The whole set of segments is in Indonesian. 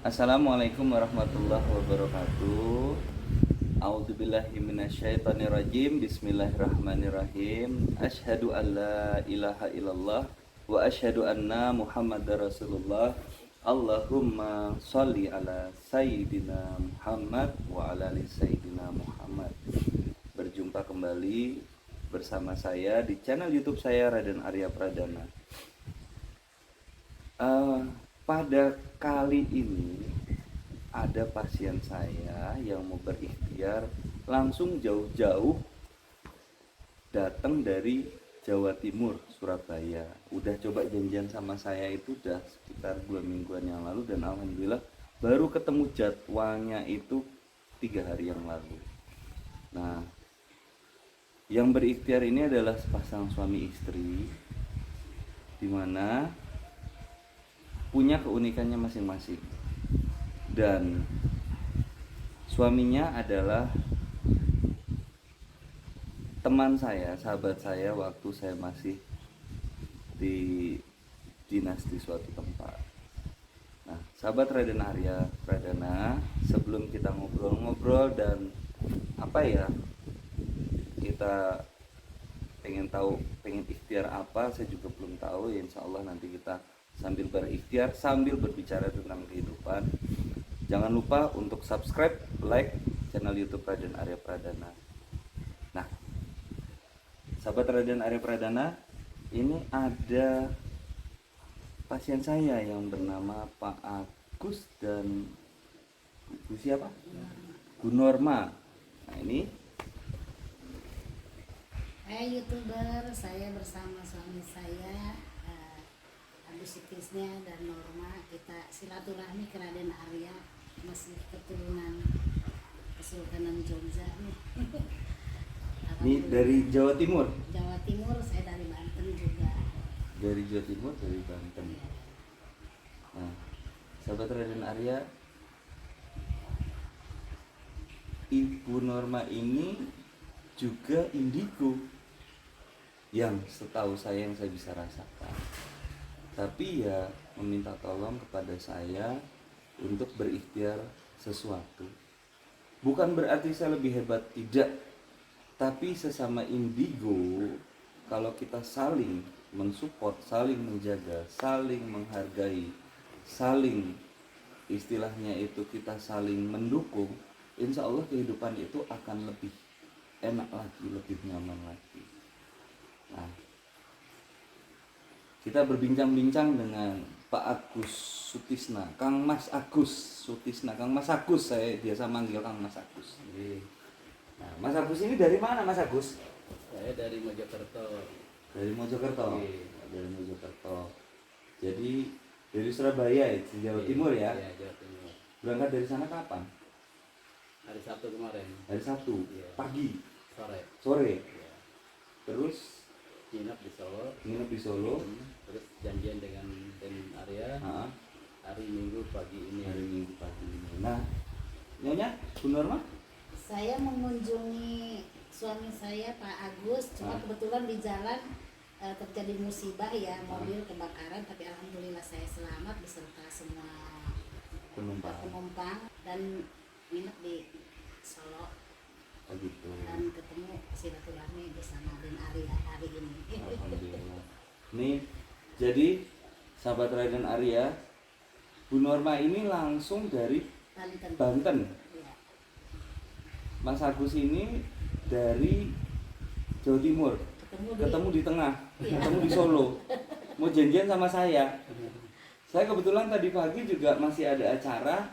Assalamualaikum warahmatullahi wabarakatuh. A'udzubillahi minasyaitonirrajim. Bismillahirrahmanirrahim. Asyhadu an la ilaha illallah wa asyhadu anna Muhammadar Rasulullah. Allahumma sholli ala sayyidina Muhammad wa ala ali sayyidina Muhammad. Berjumpa kembali bersama saya di channel YouTube saya Raden Arya Pradana. Pada kali ini ada pasien saya yang mau berikhtiar langsung jauh-jauh datang dari Jawa Timur, Surabaya. Udah coba janjian sama saya itu udah sekitar 2 mingguan yang lalu, dan alhamdulillah baru ketemu jadwalnya itu 3 hari yang lalu. Nah, yang berikhtiar ini adalah sepasang suami istri, dimana punya keunikannya masing-masing. Dan suaminya adalah teman saya, sahabat saya waktu saya masih di dinas di suatu tempat. Nah, sahabat Raden Arya Pradana, sebelum kita ngobrol-ngobrol dan kita pengen tahu, pengen ikhtiar apa, saya juga belum tahu ya. Insya Allah nanti kita sambil berikhtiar, sambil berbicara tentang kehidupan. Jangan lupa untuk subscribe, like channel YouTube Raden Arya Pradana. Nah, sahabat Raden Arya Pradana, ini ada pasien saya yang bernama Pak Agus dan Bu siapa? Bu Norma. Nah, ini Hai YouTuber, saya bersama suami saya Agus Sutisna dan Norma. Kita silaturahmi ke Raden Arya, masih keturunan Kesultanan Jogja nih. ini dari Jawa Timur. Jawa Timur, saya dari Banten juga. Dari Jawa Timur, dari Banten. Nah, sahabat Raden Arya, Ibu Norma ini juga indigo, yang setahu saya, yang saya bisa rasakan. Tapi ya meminta tolong kepada saya untuk berikhtiar sesuatu. Bukan berarti saya lebih hebat, tidak. Tapi sesama indigo, kalau kita saling mensupport, saling menjaga, saling menghargai, saling, istilahnya itu kita saling mendukung, insya Allah kehidupan itu akan lebih enak lagi, lebih nyaman lagi. Nah, kita berbincang-bincang dengan Pak Agus Sutisna, Kang Mas Agus Sutisna, Kang Mas Agus, saya biasa manggil Kang Mas Agus. Nah, Mas Agus ini dari mana, Mas Agus? Saya dari Mojokerto. Dari Mojokerto. Iya. Dari Mojokerto. Jadi dari Surabaya, di Jawa Timur ya? Iya, Jawa Timur. Berangkat dari sana kapan? Hari Sabtu kemarin. Hari Sabtu, Iya. pagi, Sore. sore. Iya. Terus Nginep di Solo. nginep di Solo. Terus janjian dengan Arya Nah, hari Minggu pagi ini. hari Minggu pagi ini. Nah, Nyonya, Bu Norma? Saya mengunjungi suami saya Pak Agus, cuma kebetulan di jalan terjadi musibah ya, mobil kebakaran, tapi alhamdulillah saya selamat beserta semua penumpang dan nginep di Solo. Oh gitu. Dan ketemu silaturahmi bersama Den Arya hari ini. Alhamdulillah. Nih, jadi sahabat Raden Arya, Bu Norma ini langsung dari Banten. Banten. Ya. Mas Agus ini dari Jawa Timur. Ketemu di tengah, Iya. ketemu di Solo. Mau janjian sama saya. Saya kebetulan tadi pagi juga masih ada acara.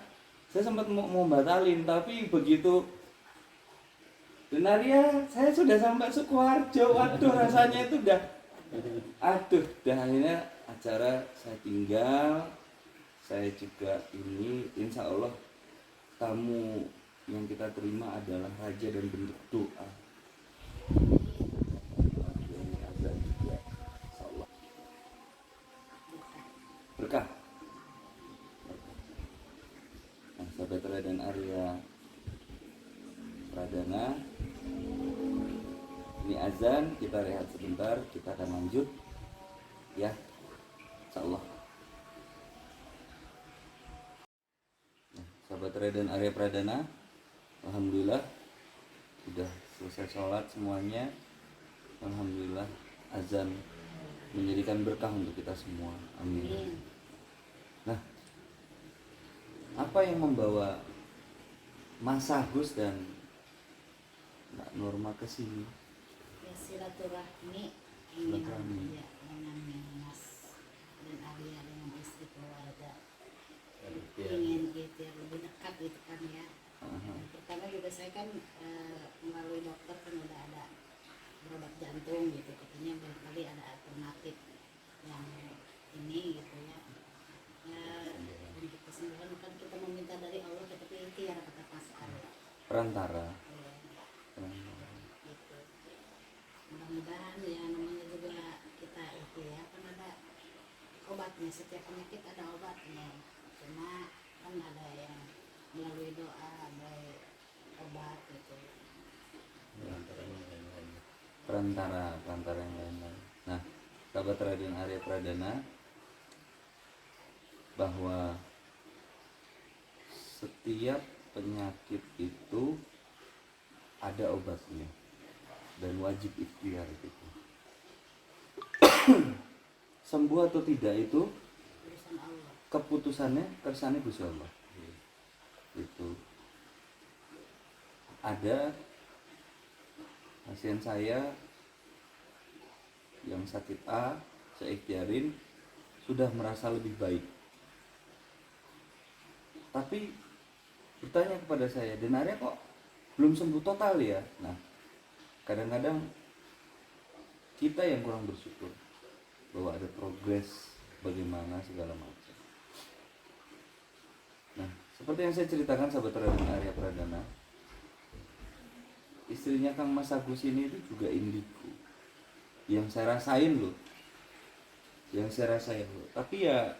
Saya sempat mau batalin, tapi begitu Den Arya, saya sudah sampai Sukoharjo. Waduh, rasanya itu udah akhirnya acara saya tinggal. Saya juga ini, insya Allah tamu yang kita terima adalah raja dan bentuk doa. Ini azan juga, insya Allah berkah. Nah, sahabat Raden Arya Pradana, ini azan, kita rehat sebentar, kita akan lanjut ya, insya Allah. sahabat Ray dan Arya Pradana, alhamdulillah sudah selesai sholat semuanya. Alhamdulillah azan menjadikan berkah untuk kita semua. Amin. Amin. Nah, apa yang membawa Mas Agus dan Mbak Norma ke sini? Ya silaturahmi Silaturahmi. ingin ya dengan Mas dan Arya dengan istri keluarga ingin gitu ya, lebih dekat gitu kan ya. Aha. Pertama juga saya kan melalui dokter kan udah ada berobat jantung gitu, katanya barangkali ada alternatif yang ini gitu ya. Untuk kesembuhan kan kita meminta dari Allah, tetapi itu yang kata Mas Arya. Perantara. Ya, gitu. Mudah-mudahan ya namanya juga kita itu ya kan ada obatnya, setiap penyakit ada obatnya, cuma kan ada yang melalui doa, melalui obat gitu. Perantara yang lain-lain. Nah, sahabat Ray dan Arya Pradana, bahwa setiap penyakit itu ada obatnya dan wajib ikhtiar gitu. Sembuh atau tidak itu Urusan Allah. keputusannya kersane Gusti Allah. Itu ada pasien saya yang sakit A, saya ikhtiarin sudah merasa lebih baik. Tapi bertanya kepada saya, "Dan Arya kok belum sembuh total ya?" Nah, kadang-kadang kita yang kurang bersyukur bahwa ada progres bagaimana segala macam. Nah, seperti yang saya ceritakan sahabat Arya Pradana, istrinya Kang Mas Agus ini itu juga indigo. Yang saya rasain loh. Tapi ya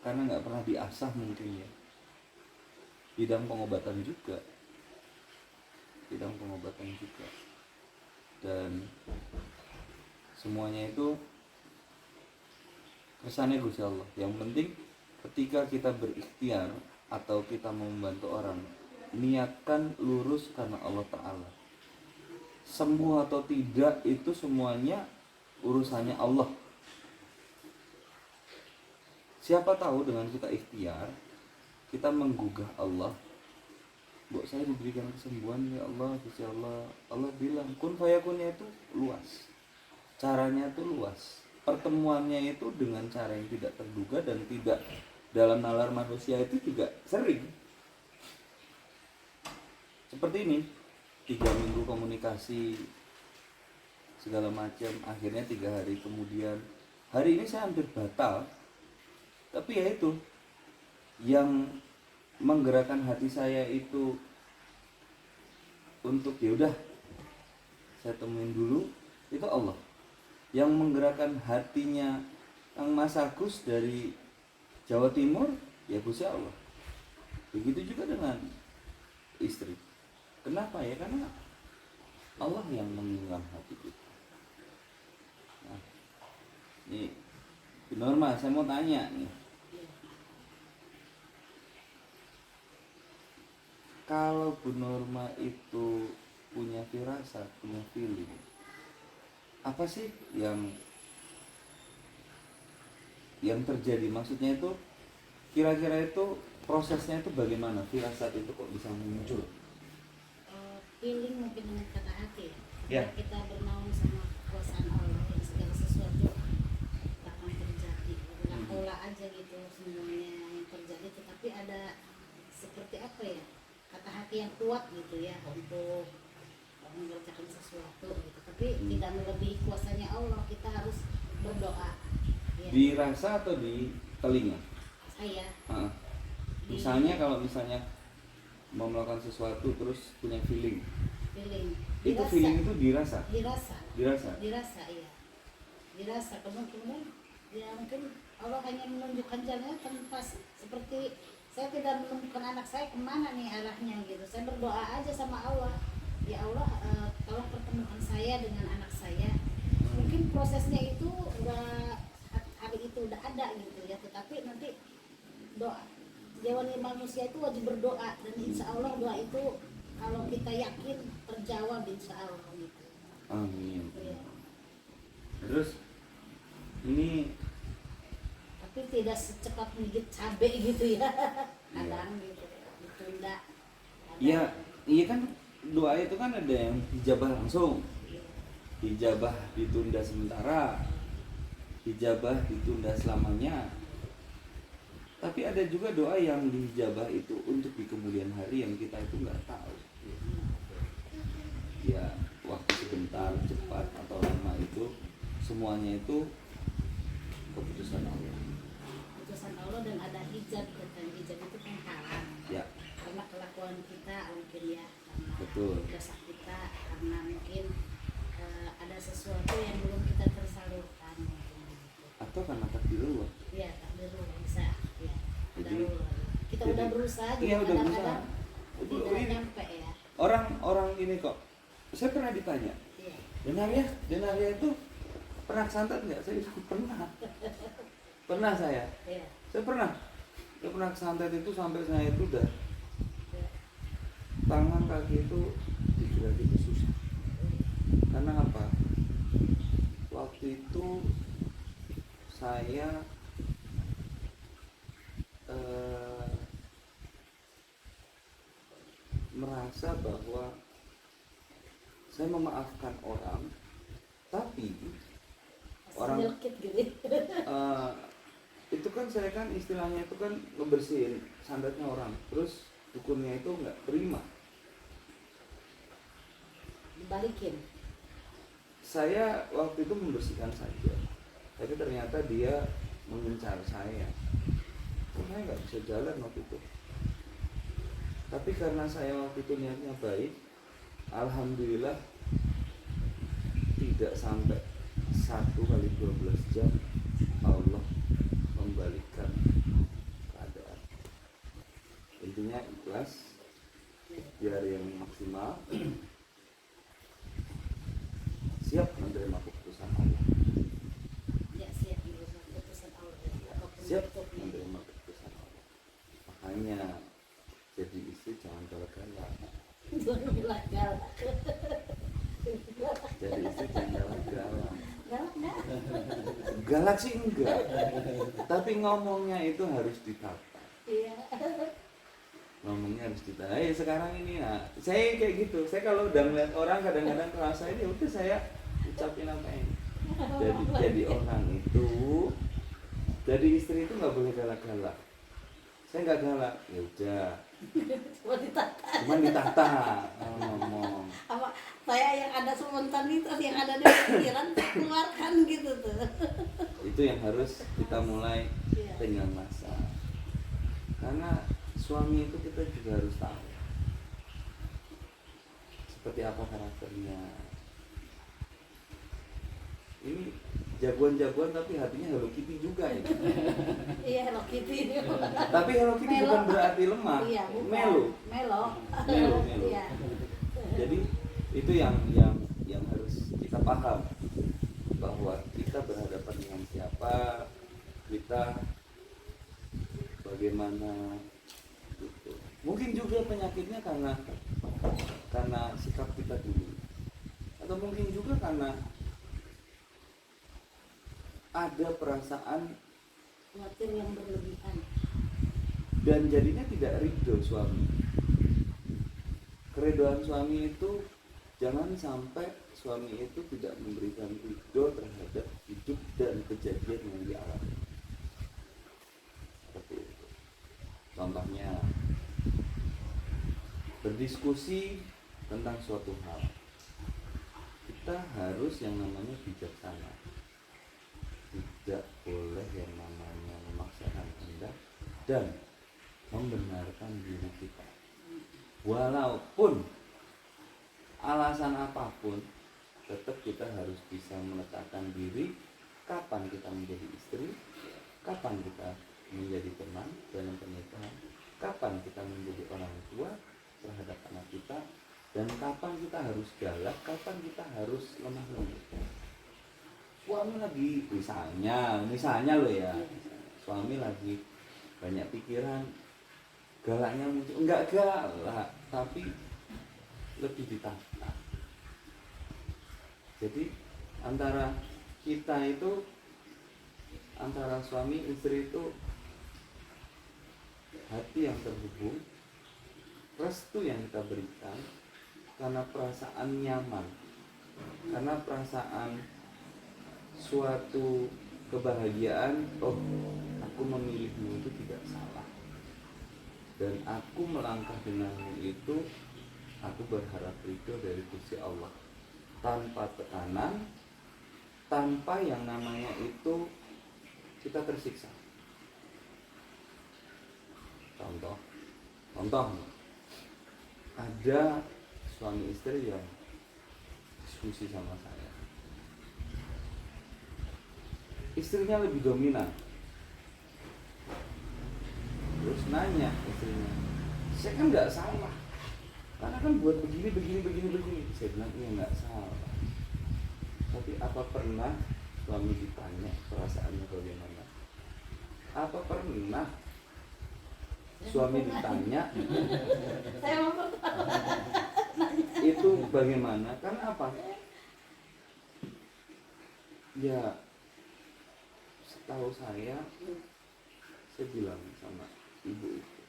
karena nggak pernah diasah mungkin ya. Bidang pengobatan juga. Dan semuanya itu kesannya Gusti Allah. Yang penting ketika kita berikhtiar atau kita membantu orang, niatkan lurus karena Allah Ta'ala. Sembuh atau tidak itu semuanya urusannya Allah. Siapa tahu dengan kita ikhtiar, kita menggugah Allah, "Mbok saya diberikan kesembuhan ya Allah, Gusti Allah." Allah bilang, kun fayakunnya itu luas. Caranya itu luas. Pertemuannya itu dengan cara yang tidak terduga dan tidak dalam nalar manusia itu juga sering. Seperti ini, 3 minggu komunikasi segala macam, akhirnya 3 hari kemudian, hari ini saya hampir batal. Tapi ya itu yang menggerakkan hati saya itu untuk ya udah saya temuin dulu, itu Allah. Yang menggerakkan hatinya Kang Mas Agus dari Jawa Timur, ya Gusti Allah. Begitu juga dengan istri. Kenapa ya? Karena Allah yang mengilam hati kita. Nah, ini Bu Norma, saya mau tanya nih. Kalau Bu Norma itu punya firasat, punya feeling, apa sih yang terjadi? Maksudnya itu kira-kira itu prosesnya itu bagaimana? Firasat itu kok bisa muncul? Feeling mungkin dengan kata hati ya. Ya. Kita bernaung sama kekuasaan Allah, yang segala sesuatu akan terjadi. Bukan pola aja gitu semuanya yang terjadi, tetapi ada seperti apa ya, kata hati yang kuat gitu ya untuk mengerjakan sesuatu gitu. Tapi tidak melebihi kuasanya Allah, kita harus berdoa. Ya. Dirasa atau di telinga? Saya Misalnya kalau misalnya mau melakukan sesuatu terus punya feeling, feeling. itu feeling itu dirasa? Dirasa iya, dirasa. Kemudian ya mungkin Allah hanya menunjukkan jalannya tanpa, seperti saya tidak menemukan anak saya kemana nih arahnya gitu. Saya berdoa aja sama Allah, ya Allah tolong pertemukan saya dengan anak saya. Mungkin prosesnya itu udah hari itu udah ada gitu ya, tetapi nanti doa jiwa manusia itu wajib berdoa, dan insya Allah doa itu kalau kita yakin terjawab insya Allah gitu. Amin. Iya. Terus ini Tapi tidak secepat menggigit cabai gitu ya. Kadang gitu ditunda. Kadang- ya iya kan doa itu kan ada yang dijabah langsung, Iya. hijabah ditunda sementara, hijabah ditunda selamanya. Tapi ada juga doa yang dihijabah itu untuk di kemudian hari yang kita itu nggak tahu. Ya waktu sebentar, cepat atau lama itu semuanya itu keputusan Allah. Putusan Allah, dan ada hijab, dan hijab itu kan halang. Ya Karena kelakuan kita mungkin ya, karena betul. dosa kita, karena mungkin ada sesuatu yang belum kita tersalurkan mungkin gitu. Atau karena takdirullah. Iya, takdirullah bisa ya. Jadi- Kita jadi- udah berusaha Iya juga udah berusaha. kadang-kadang tidak Ini nyampe ya. orang ini kok. Saya pernah ditanya, Iya. Denaria itu pernah santet nggak? Saya bilang pernah. Pernah saya. Iya. Saya pernah. Saya pernah santet itu sampai saya itu udah Iya. tangan kaki itu digerak itu susah. Karena apa? Waktu itu saya merasa bahwa saya memaafkan orang, tapi orang Nyelkit gitu. itu kan saya kan istilahnya itu kan ngebersihin sandatnya orang, terus dukunnya itu nggak terima. Dibalikin. Saya waktu itu membersihkan saja, tapi ternyata dia mengincar saya. Saya nggak bisa jalan waktu itu. Tapi karena saya waktu itu niatnya baik, alhamdulillah tidak sampai 1 kali 12 jam Allah membalikkan keadaan. Intinya ikhlas, ikhtiar yang maksimal, siap menerima keputusan Allah, Ya, siap menerima keputusan Allah. Apapun siap bentuknya. menerima keputusan Allah. Makanya jadi istri jangan galak-galak, Galak, galak. jadi istri jangan galak-galak. Galak nggak? Galak sih enggak, tapi ngomongnya itu harus ditata. Iya. Ngomongnya harus ditata. Sekarang ini nah, saya kayak gitu. Saya kalau udah ngeliat orang kadang-kadang kerasa ini, udah saya ucapin apa ini. Jadi orang itu, jadi istri itu nggak boleh galak-galak. Saya nggak galak, ya udah. Cuma ditata. Cuman ditata ngomong. Apa saya yang ada spontanitas, yang ada di pikiran keluarkan gitu tuh. Itu yang harus kita mulai Iya. dengan masa. Karena suami itu kita juga harus tahu seperti apa karakternya. Ini jagoan-jagoan tapi hatinya Hello Kitty juga ya. Iya, Hello Kitty. Tapi Hello Kitty Melo. bukan berarti lemah. Iya, bukan. Melo. Melo. Melo, melo. Iya. Jadi itu yang harus kita paham, bahwa kita berhadapan dengan siapa, kita bagaimana gitu. Mungkin juga penyakitnya karena sikap kita dulu, atau mungkin juga karena ada perasaan Khawatir yang berlebihan. dan jadinya tidak ridho suami. Keridoan suami itu jangan sampai suami itu tidak memberikan ridho terhadap hidup dan kejadian yang dialami. Seperti itu. Contohnya berdiskusi tentang suatu hal, kita harus yang namanya bijaksana. Tidak boleh yang namanya memaksakan kehendak dan membenarkan diri kita. Walaupun alasan apapun, tetap kita harus bisa meletakkan diri kapan kita menjadi istri, kapan kita menjadi teman dalam pernikahan, kapan kita menjadi orang tua terhadap anak kita, dan kapan kita harus galak, kapan kita harus lemah lembut. Suami lagi misalnya loh ya, suami lagi banyak pikiran, galaknya muncul, enggak galak tapi lebih ditata. Jadi antara kita itu, antara suami istri itu hati yang terhubung, restu yang kita berikan karena perasaan nyaman, karena perasaan suatu kebahagiaan. Oh, aku memilihmu itu tidak salah, dan aku melangkah denganmu itu, aku berharap ridho dari Gusti Allah, tanpa tekanan, tanpa yang namanya itu kita tersiksa. Contoh, ada suami istri yang diskusi sama saya, istrinya lebih dominan, terus nanya istrinya, saya kan nggak salah, karena kan buat begini. Saya bilang iya nggak salah, tapi apa pernah suami ditanya perasaannya bagaimana? Apa pernah suami ditanya Saya mau itu bagaimana? Karena apa? Ya setahu saya bilang sama ibu itu,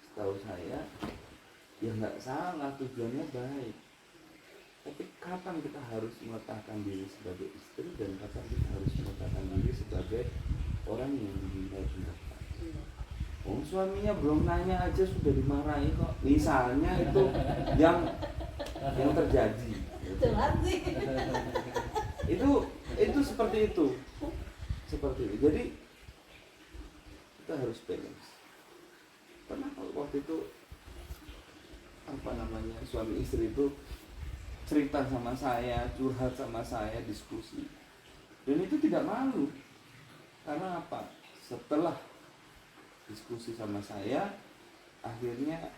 setahu saya ya nggak salah, tujuannya baik, tapi kapan kita harus meletakkan diri sebagai istri dan kapan kita harus meletakkan diri sebagai orang yang dimintai pendapat. Oh, suaminya belum nanya aja sudah dimarahi kok, misalnya itu yang terjadi. Itu seperti itu. Jadi kita harus balance. Karena waktu itu suami istri itu cerita sama saya, curhat sama saya, diskusi, dan itu tidak malu. Karena apa? Setelah diskusi sama saya, akhirnya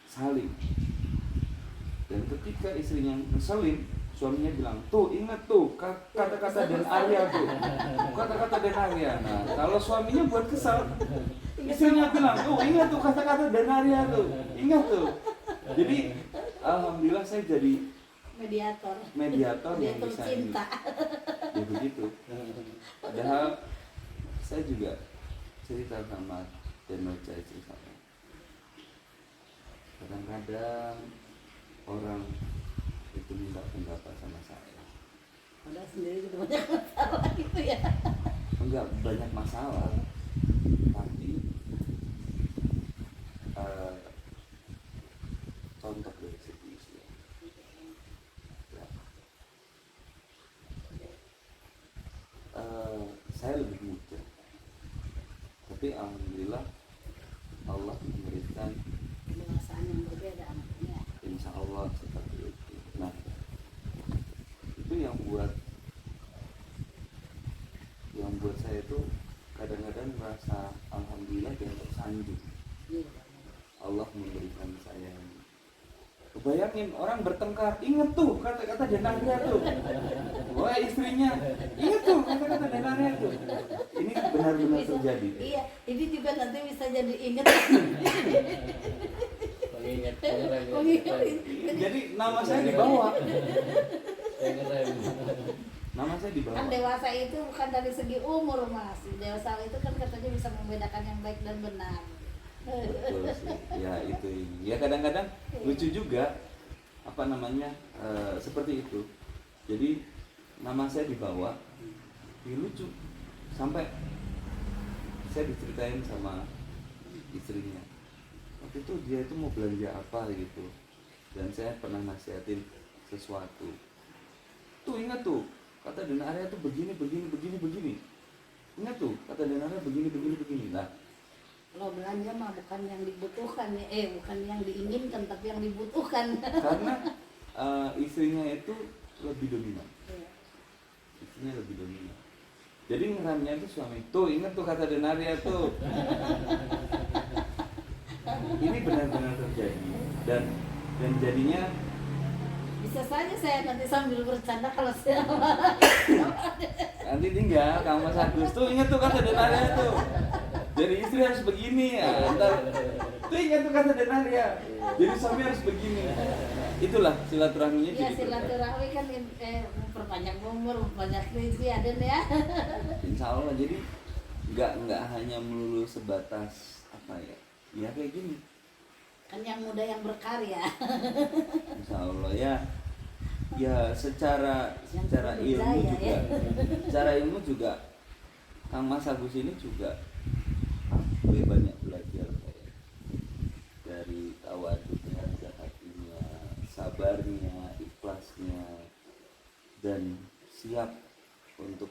saling. Dan ketika istrinya ngeselin, suaminya bilang, tuh ingat tuh kata-kata dan Arya tuh, kata-kata dan Arya. Nah, kalau suaminya buat kesal, istrinya bilang, tuh ingat tuh kata-kata dan Arya tuh, ingat tuh. Jadi alhamdulillah saya jadi mediator yang bisa cinta. Ya begitu. Padahal saya juga cerita sama Denoja istri saya, kadang-kadang orang itu minta pendapat sama saya. Padahal sendiri juga banyak masalah gitu ya. Enggak banyak masalah, tapi contoh dari segi istri. Saya lebih muda, tapi alhamdulillah Allah memberikan Kedewasaan yang berbeda anaknya. insya Allah seperti itu. Nah, itu yang buat saya itu kadang-kadang merasa alhamdulillah dan tersanjung. Allah memberikan saya. Bayangin orang bertengkar, ingat tuh kata-kata denarnya tuh. Wah, istrinya, ingat tuh kata-kata denarnya tuh. Ini benar-benar terjadi. Iya, ini juga nanti bisa jadi inget. Mengingat Jadi nama saya dibawa. Nama saya dibawa. Kan dewasa itu bukan dari segi umur, Mas. Dewasa itu kan katanya bisa membedakan yang baik dan benar. Betul sih. Ya itu. Ya kadang-kadang lucu juga seperti itu. Jadi nama saya dibawa. Ya, lucu. Sampai saya diceritain sama istrinya. Waktu itu dia itu mau belanja apa gitu. Dan saya pernah nasihatin sesuatu. Tuh ingat tuh, kata Dan Arya tuh begini. Ingat tuh, kata Dan Arya begini. Nah, Kalau belanja mah bukan yang dibutuhkan ya, bukan yang diinginkan tapi yang dibutuhkan. karena istrinya itu lebih dominan. Iya. Istrinya lebih dominan. Jadi ngeramnya itu suami. Tuh ingat tuh kata Dan Arya tuh. Ini benar-benar terjadi dan jadinya Bisa saja saya nanti sambil bercanda kalau saya nanti tinggal Kang Mas Agus tuh ingat tuh kata Dan Arya tuh. Jadi istri harus begini ya. Tuh ingat tuh kata Den Arya. Jadi suami harus begini. Itulah silaturahminya Iya, jadi berkah. silaturahmi kan memperpanjang umur, memperpanjang rezeki ya Den ya. Insya Allah jadi nggak hanya melulu sebatas apa ya. Ya kayak gini. Kan yang muda yang berkarya. Insya Allah ya. Ya secara ilmu berjaya, juga, ya. secara ilmu juga Kang Mas Agus ini juga gue banyak belajar kayak dari tawaduknya, zakatnya, sabarnya, ikhlasnya, dan siap untuk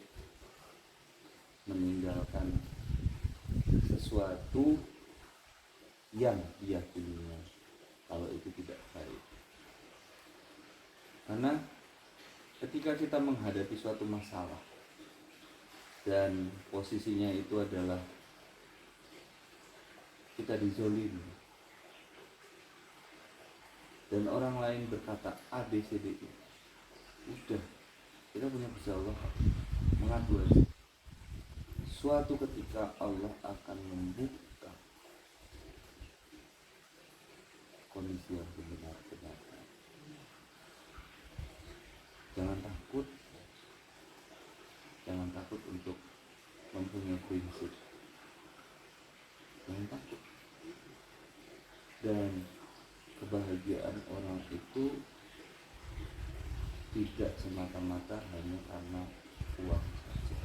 meninggalkan sesuatu yang diyakininya kalau itu tidak baik. Karena ketika kita menghadapi suatu masalah dan posisinya itu adalah kita dizolimi dan orang lain berkata A, B, C, D, E, udah kita punya Gusti Allah, mengadu aja. Suatu ketika Allah akan membuka kondisi yang benar-benar. Jangan takut untuk mempunyai prinsip, jangan takut. Dan kebahagiaan orang itu tidak semata-mata hanya karena uang saja.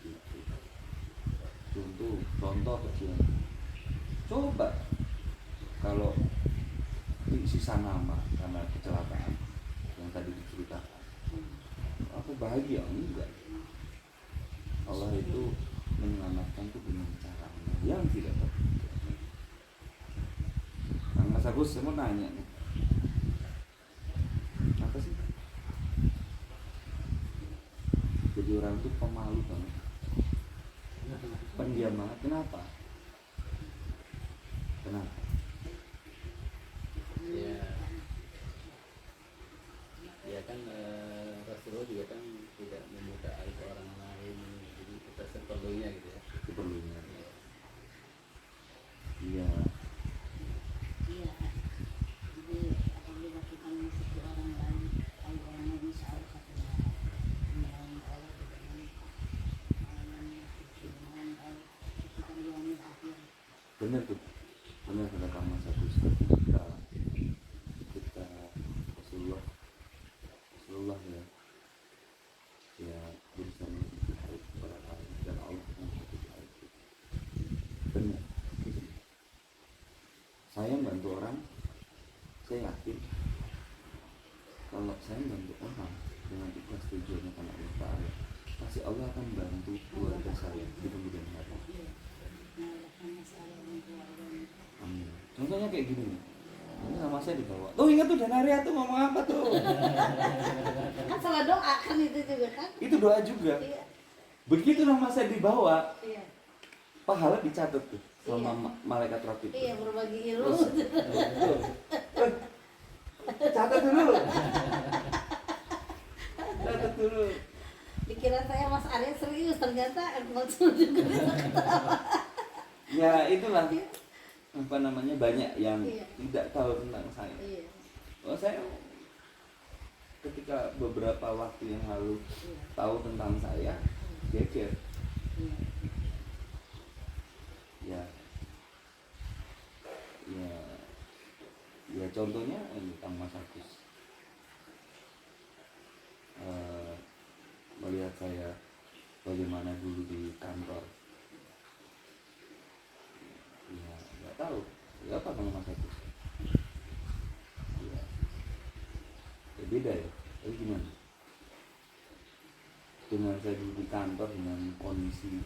Gitu. Contoh kecil, coba kalau sisa nama karena kecelakaan yang tadi diceritakan, aku bahagia? Enggak. Allah itu menyelamatkan itu dengan cara yang tidak terduga. Kang Mas Agus, saya mau nanya nih, apa sih jadi orang itu pemalu banget, pendiam banget? Kenapa? Ya kan Rasulullah juga kan tidak memuka aib orang lain, jadi kita seperlunya gitu ya. Seperlunya. Iya. Iya. Jadi apabila kita memasuki orang lain, aib orang lain insya Allah satu menolong Allah dengan Allah kita diwangi akhir. Benar tuh, benar kata Kang Mas Agus. Ketika Rasulullah ya berusaha menutupi aib orang lain dan Allah menutupi aib itu. Benar. Saya bantu orang, saya yakin kalau saya bantu orang dengan ikhlas tujuannya karena Allah Ta'ala, pasti Allah akan bantu keluarga saya di kemudian hari. Amin. Contohnya kayak gini nih. Ini sama saya dibawa. Tuh ingat tuh Dan Arya tuh ngomong apa tuh? Kan salah doa kan itu juga kan? Itu doa juga. Iya. Begitu nama saya dibawa, Iya. pahala dicatat tuh sama Iya. malaikat rakib. Iya, berbagi ilmu. Catat dulu. Catat dulu. Dikira saya Mas Arya serius, ternyata konsul juga bisa ketawa. Ya itulah apa namanya, banyak yang Iya. tidak tahu tentang saya. Iya. Oh, saya ketika beberapa waktu yang lalu Iya. tahu tentang saya, geger. Iya. Ya contohnya ini Kang Mas Agus melihat saya bagaimana dulu di kantor. Ya nggak tahu ya apa Kang Mas Agus. Ya beda ya, tapi gimana dengan saya dulu di kantor dengan kondisi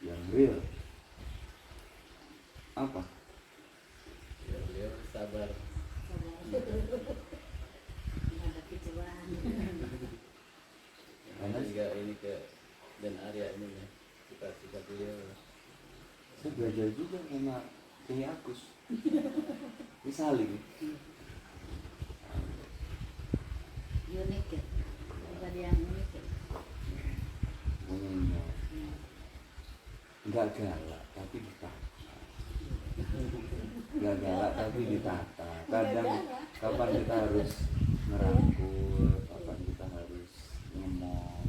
yang real, apa Ya, beliau sabar. Menghadapi cobaan. Karena juga ini ke Dan Arya ini ya, cita-cita beliau. saya belajar juga sama Kiai Agus. Ini saling Unik ya, pribadi yang unik ya. ngomongnya. nggak galak tapi ditata. Nggak galak tapi ditata. Kadang kapan kita harus ngerangkul, kapan kita harus ngomong.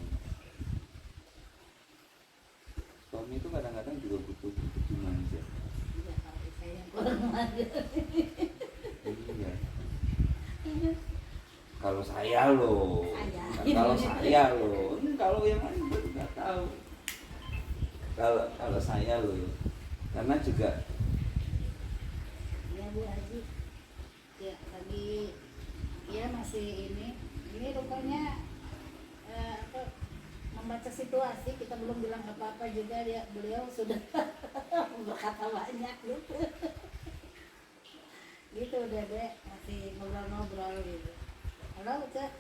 Suami itu kadang-kadang juga butuh dimanja. Iya, kalau saya yang kurang manja. Iya. Kalau saya loh, kalau yang lain gue nggak tahu. Kalau saya loh, karena juga Ya Bu Haji, ya lagi ya masih ini rupanya membaca situasi, kita belum bilang apa-apa juga, beliau sudah berkata banyak gitu. Gitu Dede, masih ngobrol-ngobrol gitu. Halo Cek.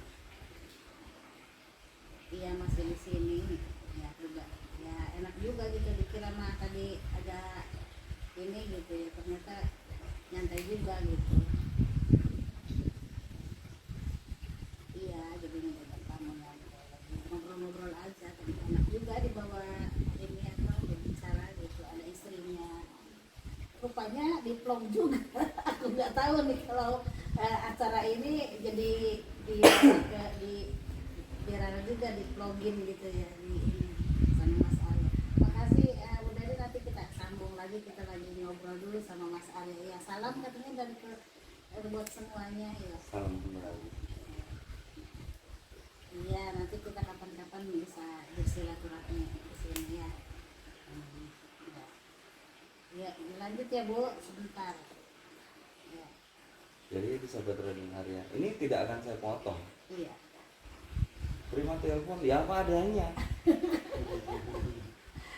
Iya masih di sini. Ya juga. Ya enak juga gitu, dikira mah tadi ada ini gitu ya, ternyata nyantai juga gitu. Iya, jadi ngajak kamu ngobrol-ngobrol aja, tapi enak juga dibawa ini apa berbicara gitu, ada istrinya. Rupanya diplom juga. Aku nggak tahu nih kalau acara ini jadi di viral juga, diplogin gitu ya di ini sama Mas Arya. Makasih Bu Dadi, nanti kita sambung lagi, kita lagi ngobrol dulu sama Mas Arya. Ya salam katanya dan buat semuanya ya. salam kembali. Iya, nanti kita kapan-kapan bisa bersilaturahmi di sini ya. Ya, lanjut ya Bu, sebentar. Ya, Jadi itu sahabat Radin Arya, ini tidak akan saya potong. iya. Terima telepon ya apa adanya.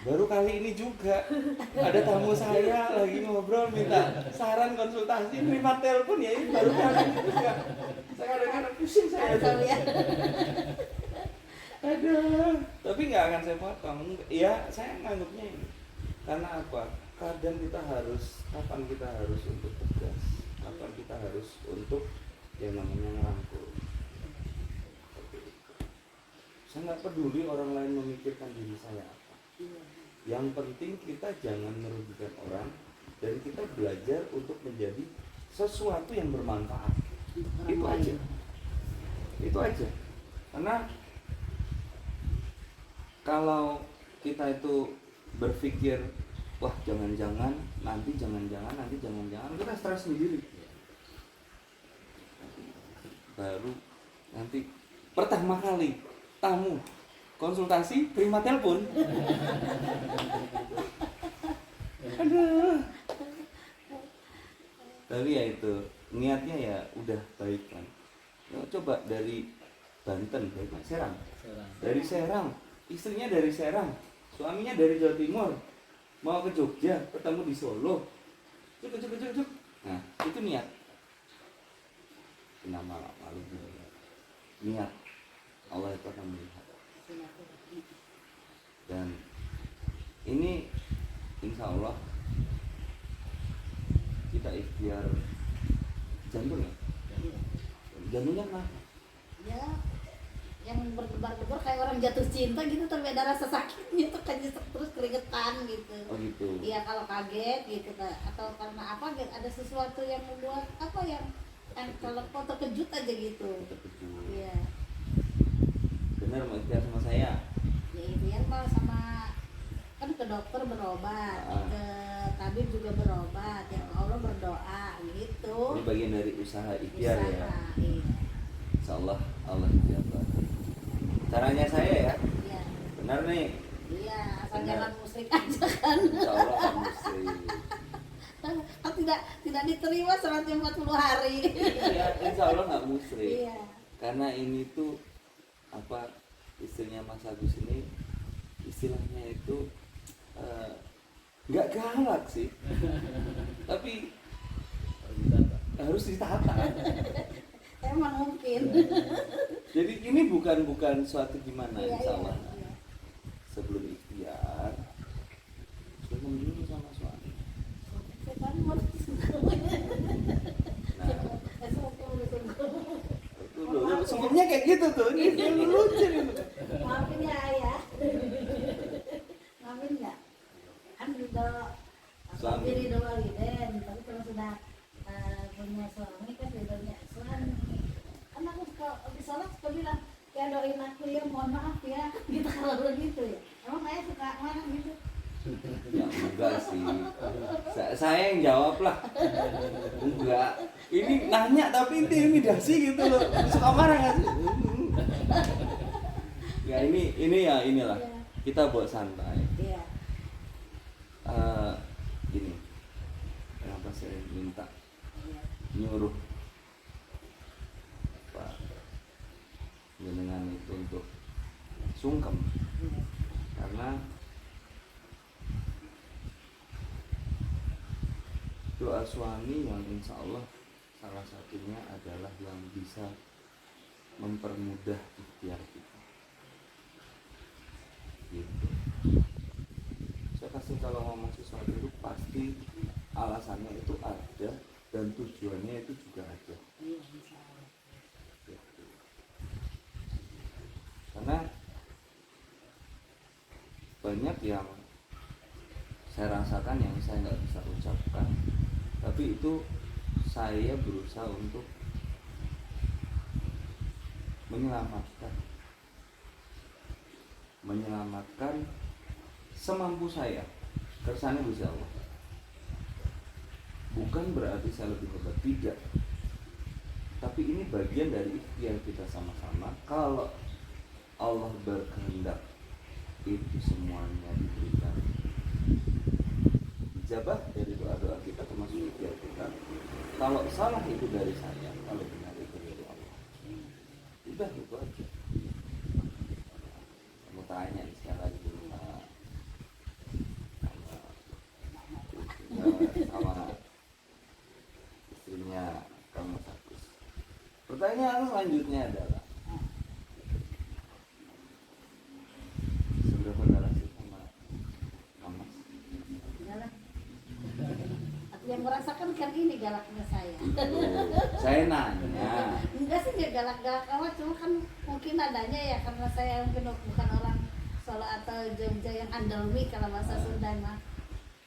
Baru kali ini juga ada tamu saya lagi ngobrol minta saran konsultasi, terima telepon ya, ini baru kali ini juga. Saya kadang-kadang pusing saya. Atau ya. Aduh, tapi nggak akan saya potong. Ya saya nganggapnya ini karena apa? Kadang kita harus, kapan kita harus untuk tegas, kapan kita harus untuk yang namanya ngerangkul. Saya nggak peduli orang lain memikirkan diri saya apa. Iya. Yang penting kita jangan merugikan orang dan kita belajar untuk menjadi sesuatu yang bermanfaat. Itu aja. Itu aja. Karena kalau kita itu berpikir wah jangan-jangan nanti kita stres sendiri. Baru nanti pertama kali tamu konsultasi terima telepon. Aduh. Tapi ya itu niatnya ya udah baik kan. Ya, coba dari Banten, dari Serang. Dari Serang, istrinya dari Serang, suaminya dari Jawa Timur, mau ke Jogja, ketemu di Solo. Cuk. Nah, itu niat. Nama malu juga. Niat. Allah itu akan melihat. Dan ini insya Allah kita ikhtiar jantung ya. Jantungnya kenapa? Ya, yang berdebar-debar kayak orang jatuh cinta gitu, tapi ada rasa sakitnya tuh kan, terus keringetan gitu. Oh gitu. Iya, kalau kaget gitu atau karena apa gitu, ada sesuatu yang membuat apa yang kalau kok terkejut aja gitu. Terkejut. Iya. Benar mau ikhtiar sama saya. Ya itu ya, kalau sama kan ke dokter berobat, ke tabib juga berobat, ya ke Allah berdoa gitu. Ini bagian dari usaha ikhtiar ya. Iya. Insya Allah ikhtiar. Caranya saya ya. Iya. Benar nih. Iya, asal Benar. jangan musyrik aja kan. Insya Allah kan muslim. Kan tidak diterima selama 40 hari. Iya, insya Allah nggak musrik. Iya. Karena ini tuh apa, istrinya Mas Agus ini istilahnya itu nggak galak sih, tapi harus ditata. Emang mungkin. Jadi ini bukan suatu gimana, Iya, insya Allah. iya. Sebelum ikhtiar, ngomong dulu sama suami. Setan mau Nah, itu loh, sungguhnya kayak gitu tuh, ini lucu gitu. maafin ya ayah. Maafin nggak? Suami. Ridho waliden, tapi kalau sudah punya suami kan ridhonya suami. Kan aku suka habis sholat suka bilang, ya doain aku ya, mohon maaf ya, gitu kalau begitu ya. Emang saya suka marah gitu. Ya enggak sih. Saya yang jawab lah. Enggak. Ini nanya tapi intimidasi gitu loh. Suka marah nggak sih? Ya ini ya inilah. Iya. Kita buat santai. Iya. Gini. Kenapa saya minta Iya. nyuruh Pak jenengan itu untuk sungkem Iya. karena doa suami yang insya Allah salah satunya adalah yang bisa mempermudah ikhtiar kita gitu. Saya pasti kalau ngomong sesuatu itu pasti alasannya itu ada dan tujuannya itu juga ada Iya, insya Allah. gitu. Karena banyak yang saya rasakan yang saya nggak bisa ucapkan, tapi itu saya berusaha untuk menyelamatkan semampu saya kersane Gusti Allah. Bukan berarti saya lebih hebat, tidak, tapi ini bagian dari ikhtiar kita sama-sama. Kalau Allah berkehendak itu semuanya diberikan ijabah dari doa-doa kita termasuk ikhtiar kita. Kalau salah itu dari saya, kalau benar itu dari Allah. Udah itu aja. Kamu tanya sekali lagi dulu sama istrinya kamu satu. Pertanyaan selanjutnya adalah seberapa galak sih sama Mama? Galak. Aku yang merasakan kan ini galaknya saya. Saya nanya. Enggak sih, nggak galak-galak amat, cuma kan mungkin adanya ya karena saya mungkin bukan orang Solo atau Jogja yang andalmi kalau bahasa Sunda mah.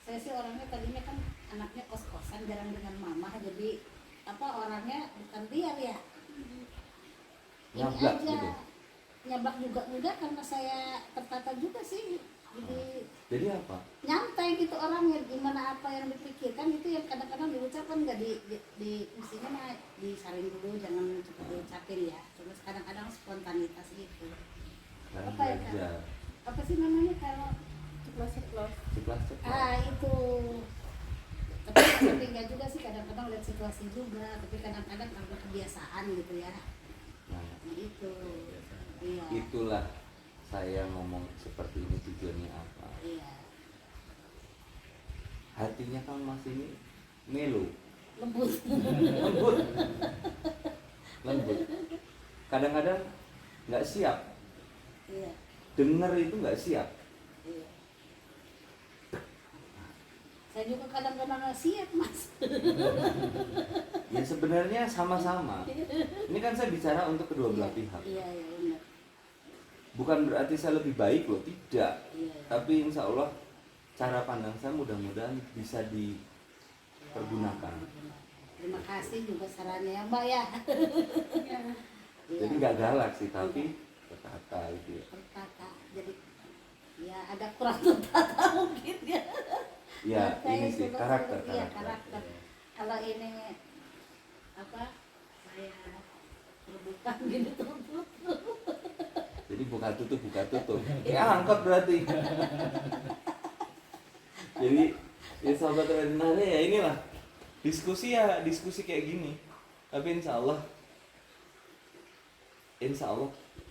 Saya sih orangnya tadinya kan anaknya kos-kosan jarang dengan mama, jadi apa orangnya bukan liar ya. Ini Nyablak aja gitu. nyablak juga enggak karena saya tertata juga sih. Jadi apa? Nyantai gitu orangnya, gimana apa yang dipikirkan itu yang kadang-kadang diucapkan nggak di mestinya mah disaring dulu, jangan cepat diucapin ya, terus kadang-kadang spontanitas gitu. Dan Apa ya, Kak? belajar. Apa sih namanya kalau Ceplos-ceplos. Ceplas-ceplas. itu, tapi enggak juga sih, kadang-kadang lihat situasi juga, tapi kadang-kadang karena kebiasaan gitu ya. Nah, Nah, itu iya itulah saya ngomong seperti ini tujuannya apa. iya Hatinya Kang Mas ini melo, lembut. lembut, lembut. Kadang-kadang nggak siap, Iya denger itu nggak siap. iya, saya juga kadang-kadang nggak siap mas. Ya sebenarnya sama-sama. Ini kan saya bicara untuk kedua belah pihak. Iya iya benar. Bukan berarti saya lebih baik loh, tidak. Iya. Tapi insya Allah cara pandang saya mudah-mudahan bisa dipergunakan. Terima kasih juga sarannya ya Mbak ya. Iya. Jadi nggak galak sih, tapi tertata gitu ya. Tertata. Jadi ya ada kurang tertata mungkin ya. Ya ini Saya sih juga karakter. iya, karakter. Kalau ini apa saya terbuka gini tutup. Jadi buka tutup. Ya angkot berarti. Jadi ya sahabat Radinare ya inilah diskusi kayak gini. Tapi insya Allah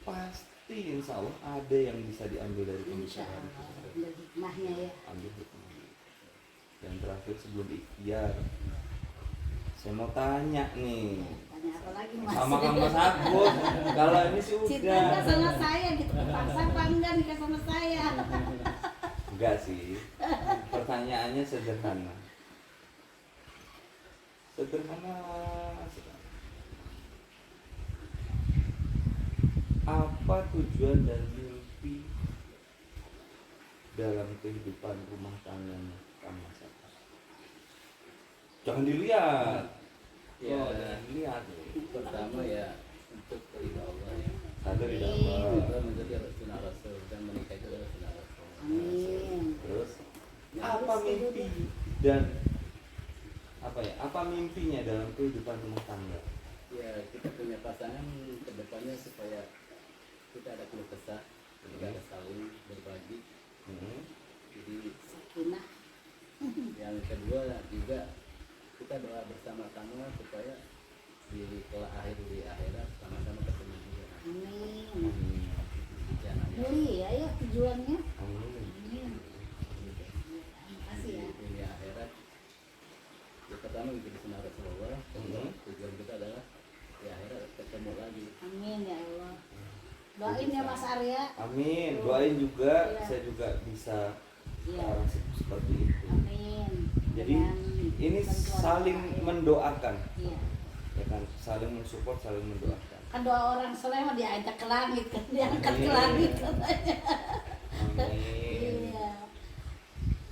pasti insya Allah ada yang bisa diambil dari Insya pembicaraan Allah kita. ada hikmahnya ya. Ambil hikmahnya. Dan terakhir sebelum ikhtiar, saya mau tanya nih Tanya apa lagi mas? sama Kang Mas Agus. Kalau ini sih Cintanya udah. sama saya gitu, kepaksa apa enggak nikah sama saya? Enggak sih. Pertanyaannya sederhana. Sederhana. Apa tujuan dan mimpi dalam kehidupan rumah tangganya Kang Mas Agus? Jangan dilihat. Ya, Oh, jangan dilihat. pertama ya untuk ridha Allah ya. Sadar di Amin. dalam. Kedua mengikuti sunnah Rasul dan menikah itu adalah sunnah Rasul. Amin. Terus Ya, apa harus mimpi dan apa ya? Apa mimpinya dalam kehidupan rumah tangga? Ya, kita punya pasangan ke depannya supaya kita ada keluh kesah, kita ada saling berbagi. Hmm. Jadi Sakinah. yang kedua juga kita doa bersama-sama supaya di kelak akhir di akhirat sama-sama ketemu juga. Amin. Ya, namanya. Mulia ya tujuannya. Amin. Amin. Makasih ya. Di dunia akhirat ya, pertama kita sunnah Rasulullah, kedua tujuan kita adalah di akhirat ketemu lagi. Amin ya Allah. Doain ya Mas Arya. Amin. Doain juga, Iya. saya juga bisa Iya. seperti itu. Amin. Jadi Dengan ini bantuan saling doa, ya. mendoakan, Iya. ya kan? Saling mensupport, saling mendoakan. Kan doa orang soleh mah diajak ke langit kan, diangkat ke Amin. langit katanya. Amin. Iya.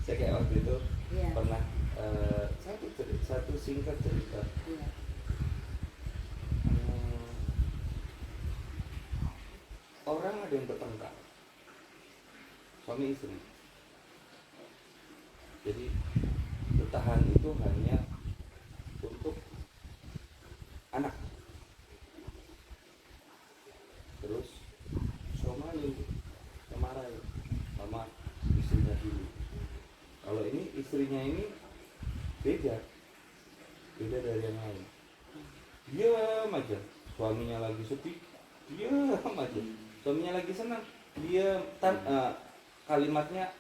Saya kayak waktu itu Iya. pernah satu singkat cerita. Iya. Hmm, orang ada yang bertengkar, suami istri. Jadi bertahan itu hanya untuk anak. Terus suami marah, sama istrinya dulu. Kalau ini istrinya ini beda dari yang lain. Diam aja, suaminya lagi sepi, diam aja. Suaminya lagi senang, dia kalimatnya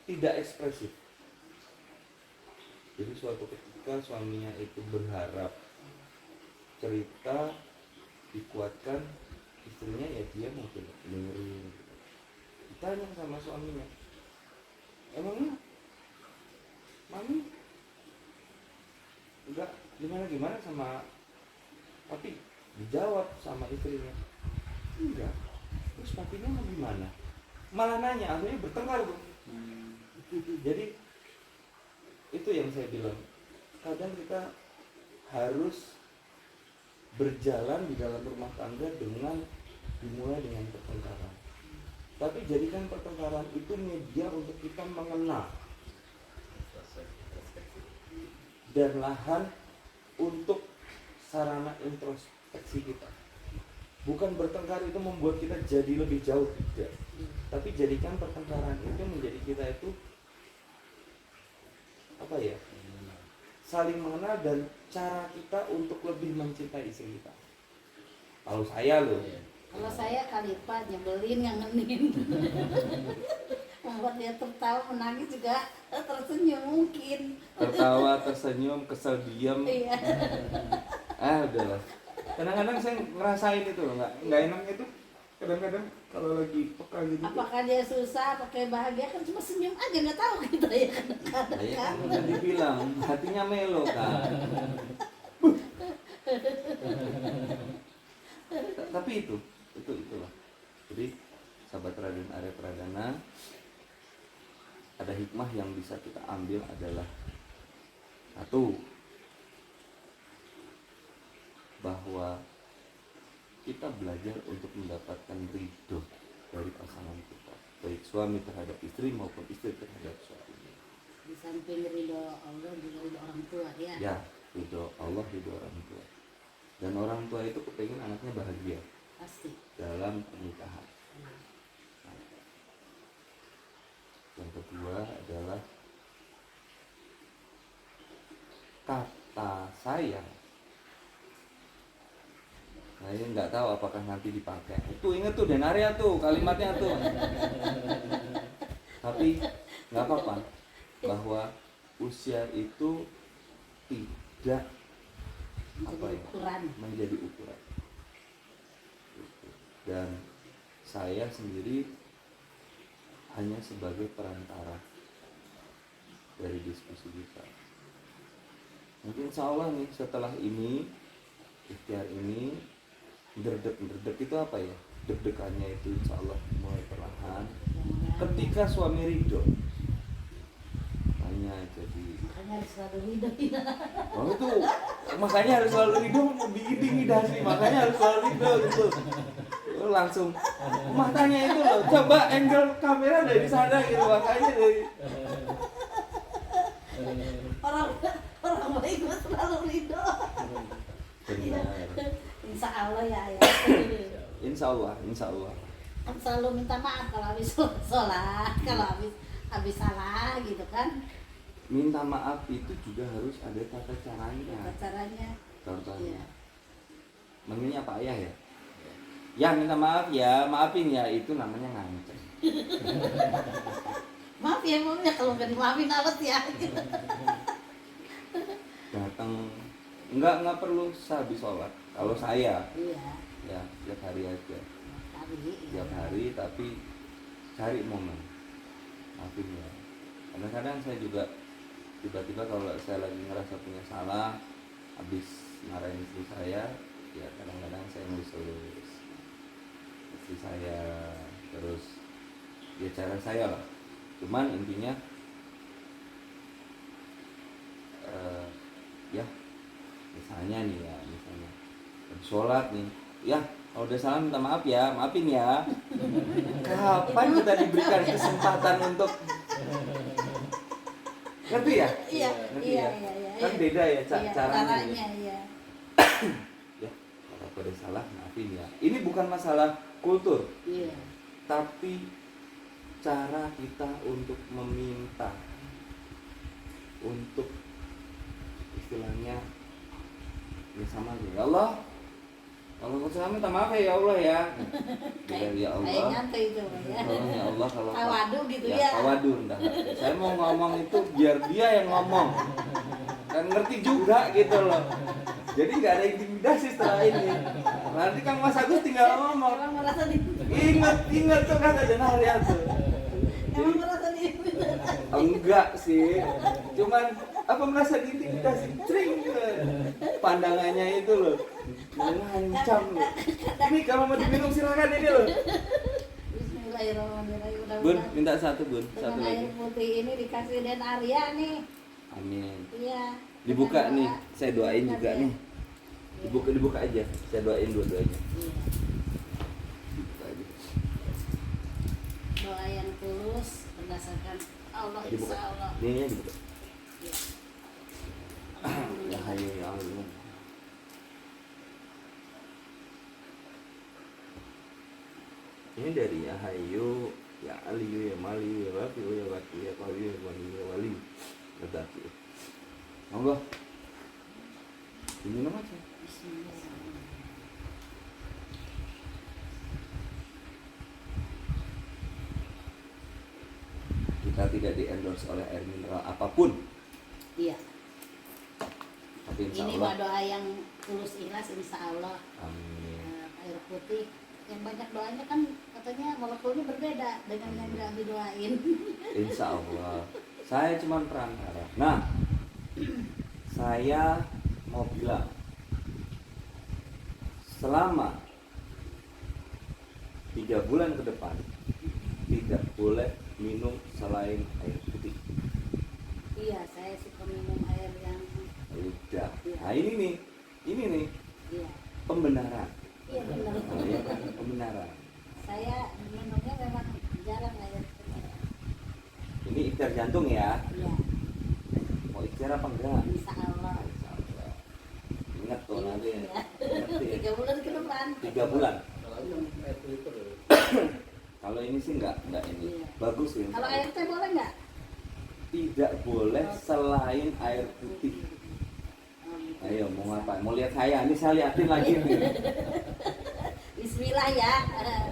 tidak ekspresif. Jadi suatu ketika suaminya itu berharap cerita dikuatkan, istrinya ya dia mungkin dengerin. Ditanya sama suaminya, emangnya mami enggak gimana sama papi? Dijawab sama istrinya, enggak. Terus papinya mau gimana? Malah nanya, akhirnya bertengkar tuh. Jadi itu yang saya bilang, kadang kita harus berjalan di dalam rumah tangga dengan dimulai dengan pertengkaran, tapi jadikan pertengkaran itu media untuk kita mengenal dan lahan untuk sarana introspeksi kita. Bukan bertengkar itu membuat kita jadi lebih jauh, tidak. Tapi jadikan pertengkaran itu menjadi kita itu apa ya, saling mengenal dan cara kita untuk lebih mencintai istri kita. Kalau saya loh, Kalau saya kalipat nyebelin ngangenin. Membuat dia tertawa menangis juga tersenyum mungkin. tertawa, tersenyum, kesel, diam. Iya. Udahlah. Kadang-kadang saya ngerasain itu loh, nggak enaknya itu. Kadang-kadang kalau lagi peka gitu. Apakah dia susah, apakah bahagia, kan cuma senyum aja, nggak tahu kita ya kadang-kadang Saya kan. kan udah dibilang hatinya melo kan. Tapi itulah. Jadi sahabat Raden Arya Pradana, ada hikmah yang bisa kita ambil adalah satu, bahwa kita belajar untuk mendapatkan ridho dari pasangan kita, baik suami terhadap istri maupun istri terhadap suami. Di samping ridho Allah juga ridho orang tua ya. Ya, ridho Allah, ridho orang tua. Dan orang tua itu kepengen anaknya bahagia Pasti. dalam pernikahan. Yang kedua adalah kata sayang. Nah ini nggak tahu apakah nanti dipakai. Itu inget tuh Denaria tuh kalimatnya tuh. Tapi nggak apa-apa, bahwa usia itu tidak menjadi ukuran. Dan saya sendiri hanya sebagai perantara dari diskusi kita. Mungkin insya Allah nih setelah ini, ikhtiar ini, derdek itu apa ya? Deg-degannya itu insya Allah mulai perlahan. Ketika suami ridho, hanya makanya jadi Makanya harus selalu ridho ya. oh itu makanya harus selalu ridho diintimidasi makanya harus selalu ridho gitu langsung matanya itu loh coba angle kamera dari sana gitu makanya dari Orang baik mah selalu ridho. benar Insya Allah ya. insya Allah Kan selalu minta maaf kalau habis sholat, kalau habis salah gitu kan. minta maaf itu juga harus ada tata caranya Apa caranya? contohnya Iya. manggilnya Pak Ayah ya ya minta maaf ya maafin ya itu namanya ngancem Maaf ya Mami, kalau nggak dimaafin alat ya. datang nggak perlu sehabis sholat kalau saya Iya. ya tiap hari aja Tapi tiap hari tapi cari momen maafin ya kadang-kadang saya juga tiba-tiba kalau saya lagi ngerasa punya salah habis marahin istri saya ya kadang-kadang saya ngelus-elus istri saya terus ya cara saya lah cuman intinya ya misalnya habis sholat nih ya kalau udah salah minta maaf ya maafin ya kapan kita diberikan kesempatan untuk ngerti ya Iya, ngerti iya, ya iya. kan beda ya Iya, caranya iya. ya kalau aku ada salah maafin ya ini bukan masalah kultur Iya. tapi cara kita untuk meminta untuk istilahnya ya sama aja ya Allah kalau aku salah minta maaf ya Allah ya ya Kayak Allah nyantai itu ya. tolong ya Allah kalau Tawadu gitu ya. tawadu enggak saya mau ngomong itu biar dia yang ngomong kan ngerti juga gitu loh jadi nggak ada intimidasi setelah ini nanti Kang Mas Agus tinggal ngomong Emang merasa di ingat tuh kata Denarya tuh Emang merasa di enggak sih cuman apa merasa diintimidasi cring gitu. Pandangannya itu loh mengancam loh ini kalau mau diminum silakan ini loh Bismillahirrahmanirrahim. Bun Mudah-mudahan minta satu Bun satu dengan lagi air putih ini dikasih Den Arya nih. amin Iya. dibuka Dengan nih doa. saya doain Ingat juga ya. nih dibuka aja saya doain dua-duanya Iya. dibuka aja Doa yang tulus berdasarkan Allah dibuka insya Allah. ini dibuka Iya. ya hayu ya Allah ini dari ya hayu ya aliyu ya maliyu ya wafiu ya wakiu ya qawiyu ya waliyu ya waliyu ya dakiu monggo diminum aja Bismillahirrahmanirrahim. kita tidak di endorse oleh air mineral apapun Iya. tapi insya Ini Allah doa yang tulus ikhlas insya Allah. amin Air putih yang banyak doanya kan katanya molekulnya berbeda dengan yang nggak didoain. insya Allah saya cuma perantara nah saya mau bilang selama 3 bulan ke depan tidak boleh minum selain air putih Iya, saya suka minum air yang udah nah ini nih iya. pembenaran Iya benar. nah, ya kan? Pembenaran Saya minumnya memang jarang air putih. ini ikhtiar jantung ya Iya, mau ikhtiar apa enggak insya Allah. Insya Allah. Ingat tuh nanti Iya. ngerti ya? 3 bulan ke depan. 3 bulan Kalau yang air filter kalau ini sih enggak ini Iya. bagus sih Kalau air teh boleh nggak? tidak boleh selain air putih Oh, gitu. ayo mau ngapain mau lihat saya ini saya liatin lagi nih Bismillah ya.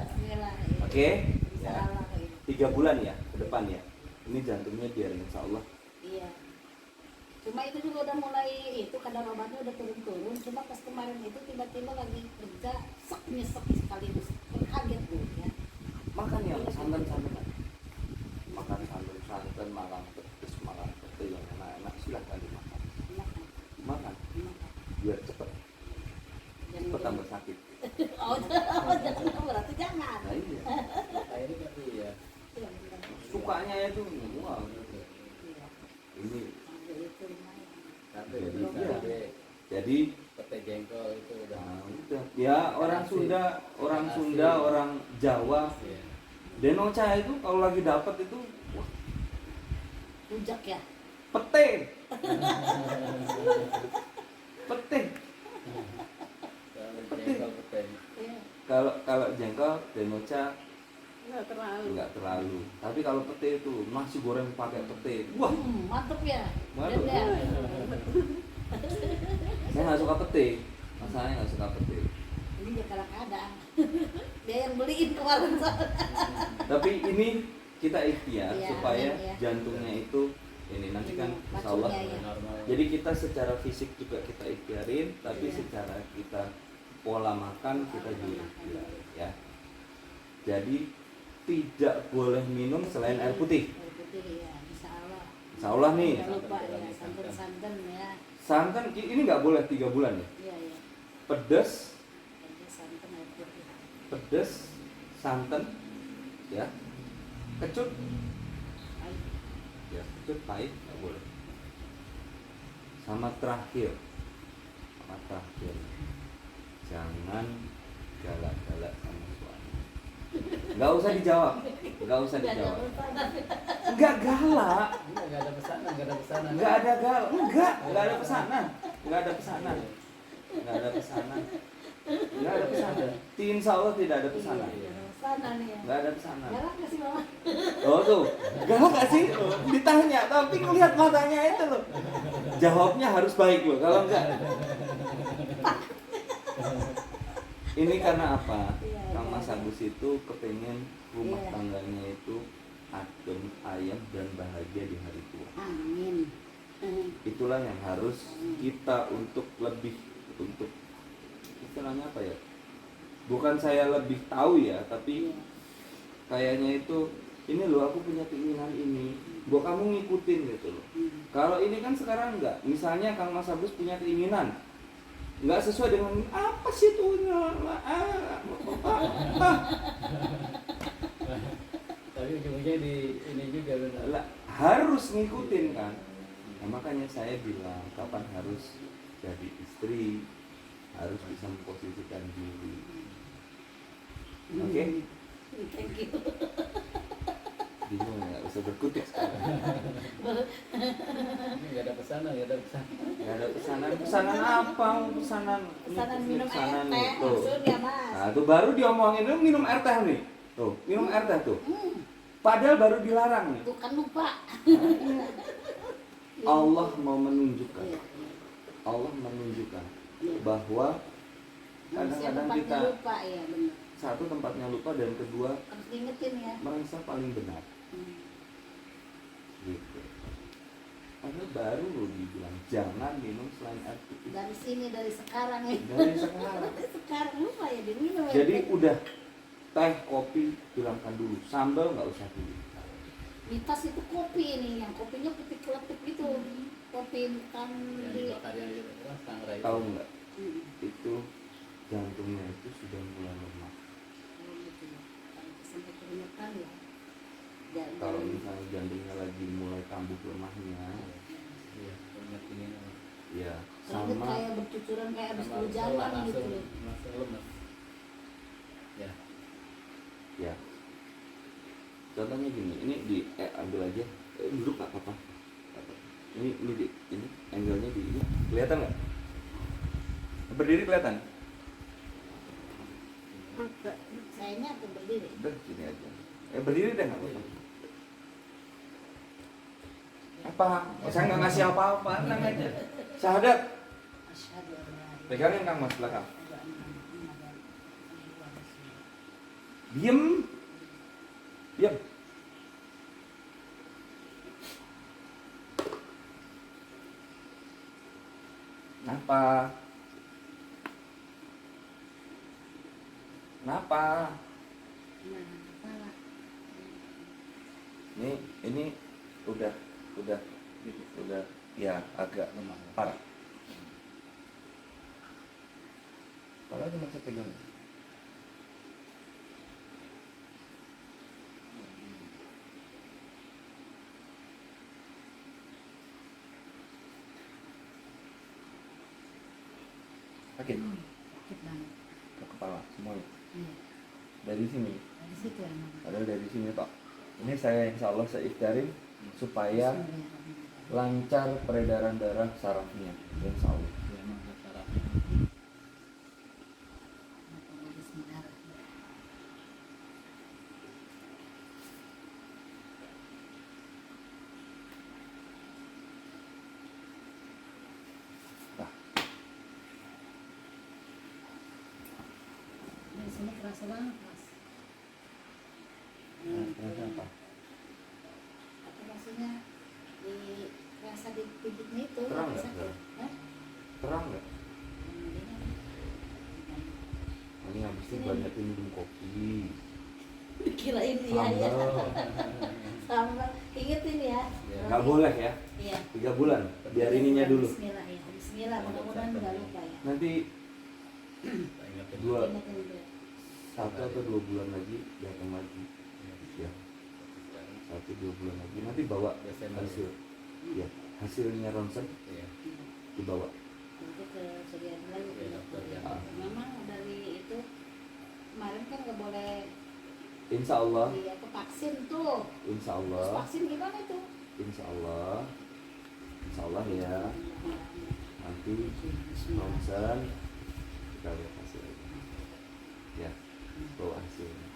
Bismillah. oke Insya ya. Allah. 3 bulan ya ke depan ya ini jantungnya biar insya Allah Iya. Cuma itu juga udah mulai itu kadar obatnya udah turun-turun. Cuma pas kemarin itu tiba-tiba lagi kerja nyesek sekaligus kaget bu ya. makan yang santan-santan makan santan makan petis makan petis yang enak-enak silahkan dimakan Enak kan? makan Enak kan? biar cepet Jangan- tambah sakit Oh, jangan berarti jangan. nah iya airnya kan iya Iya, benar. sukanya itu wah Iya. ini itu Jadi, bisa ya. gede. Jadi Pete jengkol itu udah udah. Ya orang Sunda, orang Jawa, iya. denoca itu kalau lagi dapat itu wah, Rujak ya. pete. Pete. Kalau jengkol pete Iya. Kalau jengkol denoca Nggak terlalu. enggak terlalu. Tapi kalau pete itu nasi goreng pakai pete. Wah, Mantep ya. Mantep. Dan ya. saya nggak suka pete. Masalahnya nggak suka pete. Ini dia kadang-kadang. Dia yang beliin kemarin soalnya. Tapi ini kita ikhtiar Iya, supaya iya. jantungnya itu ini nanti kan Ini, insya Allah. racunnya, ya. normal. Jadi kita secara fisik juga kita ikhtiarin, tapi Iya. secara kita pola makan kita juga ikhtiarin ya. Jadi tidak boleh minum selain air putih. Air putih ya, insya Allah. Insya Allah nih. Jangan lupa ya, santan-santan ya. Santan ini nggak boleh 3 bulan ya. Iya, iya. Pedas, Ada santan air putih. pedas, santan, ya. Kecut, Air. ya kecut pahit nggak boleh. Sama terakhir, jangan galak-galak sama suami. Nggak usah dijawab, nggak usah Nggak ada dijawab. pesanan. Nggak galak, Enggak ada pesanan, enggak ada pesanan. nggak ada galak, nggak ada pesanan, nggak ada pesanan, nggak ada pesanan, nggak ada pesanan. Insya Allah tidak ada pesanan, Iya, pesanan ya. nggak ada pesanan. Galak nggak sih mama? Oh tuh, galak gak sih? Ditanya, tapi ngelihat matanya itu loh. Jawabnya harus baik loh, kalau enggak. Ini karena apa? Iya, Kang iya, Mas iya. Agus itu kepengen rumah Iya. tangganya itu adem, ayem, dan bahagia di hari tua. Amin. Itulah yang harus kita untuk lebih, untuk istilahnya apa ya? Bukan saya lebih tahu ya, tapi Iya. kayaknya itu ini loh aku punya keinginan ini, buat kamu ngikutin gitu loh. Kalau ini kan sekarang enggak, misalnya Kang Mas Agus punya keinginan nggak sesuai dengan apa sih itu Tapi ujung-ujungnya di ini juga benar. lah, harus ngikutin kan. Nah, makanya saya bilang kapan harus jadi istri, harus bisa memposisikan diri. Oke? Thank you. Bingung nggak usah berkutik sekarang. Ini enggak ada pesanan, enggak ada pesanan. Nggak ada pesanan. Pesanan apa? Pesanan Pesanan minum air pesanan teh itu. maksudnya mas. Nah, tuh baru diomongin lu minum air teh nih. Tuh, minum air teh tuh. Padahal baru dilarang nih. Bukan lupa. Allah mau menunjukkan. Iya, Allah menunjukkan iya. bahwa Manusia kadang-kadang tempatnya kita lupa ya benar. satu tempatnya lupa dan kedua Harus diingetin ya. merasa paling benar. Gitu. Padahal baru lo dibilang jangan minum selain air putih. Dari sini dari sekarang ya. Dari sekarang. Dari sekarang lupa ya diminum ya. Jadi udah teh, kopi hilangkan dulu, sambal nggak usah dulu. Mitas itu kopi ini, yang kopinya putih keletip gitu. Kopi bukan Yang di. dibakar yang itu apa? Sangrai. Tahu nggak? Hmm. Itu jantungnya itu sudah mulai lemah. Oh, gitu ya. Kalau sampai keringetan ya. Jangan- Kalau misalnya jantungnya lagi mulai kambuh lemahnya, Iya, banyak ini. ya keringet sama kayak bercucuran kayak habis Sama hujanan gitu. langsung lemes. Ya. ya. Contohnya gini, ini ambil aja, duduk nggak apa-apa. Ini angle-nya di ini, kelihatan nggak? Berdiri kelihatan? Sayangnya aku berdiri. Udah sini aja. Berdiri deh nggak apa-apa. Apa? Saya nggak ngasih apa-apa, tenang aja. Syahadat, Asyhadu an la ilaha pegangin Kang Mas belakang. illallah. Diem, diem. Kenapa? Kenapa? Ini udah ya agak lemah parah. Kalau cuma saya pegang. Sakit Sakit banget. ke kepala semuanya. Iya. Dari sini. Dari situ emang. Padahal dari sini Pak. Ini saya insya Allah saya ikhtiarin supaya Bismillahirrahmanirrahim. lancar peredaran darah sarafnya. Insya Allah. Ya, maka sarafnya. Bismillahirrahmanirrahim. Nah, Di sini kerasa banget, Mas. terasa apa? Apa maksudnya? Kerasa di pijitnya itu Terang nggak? sakit. Hah? Terang nggak? Ini Ini habis itu banyak minum kopi. dikirain iya ya. Sambal. Sambal. Ingetin ya. Ya. Nggak boleh ya. Iya. 3 bulan. Biar ininya dulu. Bismillah ya. Bismillah. Mudah-mudahan nggak lupa ya. Nanti Kita ingetin. 2, Ingetin dulu. 1 atau 2 bulan lagi datang lagi. Ya. 1-2 bulan lagi. Nanti bawa Desember. hasil. Ya. Hasilnya ronsen Iya. dibawa. Nanti ke Suryadi lagi ke Iya, dokter ya. Ah. Memang dari itu kemarin kan nggak boleh Insya Allah. dia ke vaksin tuh. Insya Terus Allah. vaksin gimana tuh? Insya Allah. Insya Allah ya. Nanti ronsen kita lihat hasilnya. Ya. Bawa hasilnya.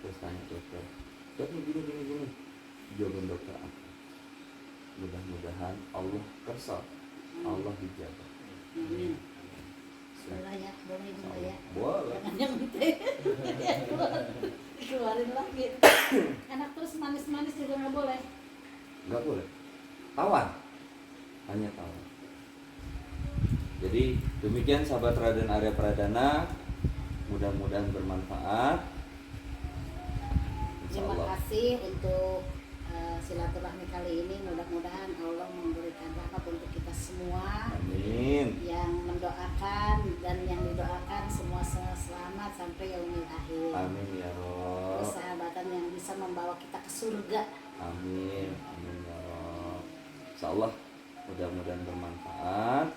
Terus tanya dokter. Dokter gini. Jawaban dokter apa? Mudah-mudahan Allah kersa, Allah dijaga. Amin. Bismillah ya, boleh juga ya. Boleh. Jangan yang itu. Keluarin lagi. Enak terus manis-manis juga nggak boleh. Nggak boleh. Tawar. Hanya tawar. Jadi demikian sahabat Raden Arya Pradana. Mudah-mudahan bermanfaat. Insya Terima Allah. kasih untuk silaturahmi kali ini. Mudah-mudahan Allah memberikan rahmat untuk kita semua. Amin. Yang mendoakan dan yang didoakan semua selamat sampai yaumil akhir. Amin ya Rob. Persahabatan yang bisa membawa kita ke surga. Amin. Amin ya Rob. Insya Allah mudah-mudahan bermanfaat.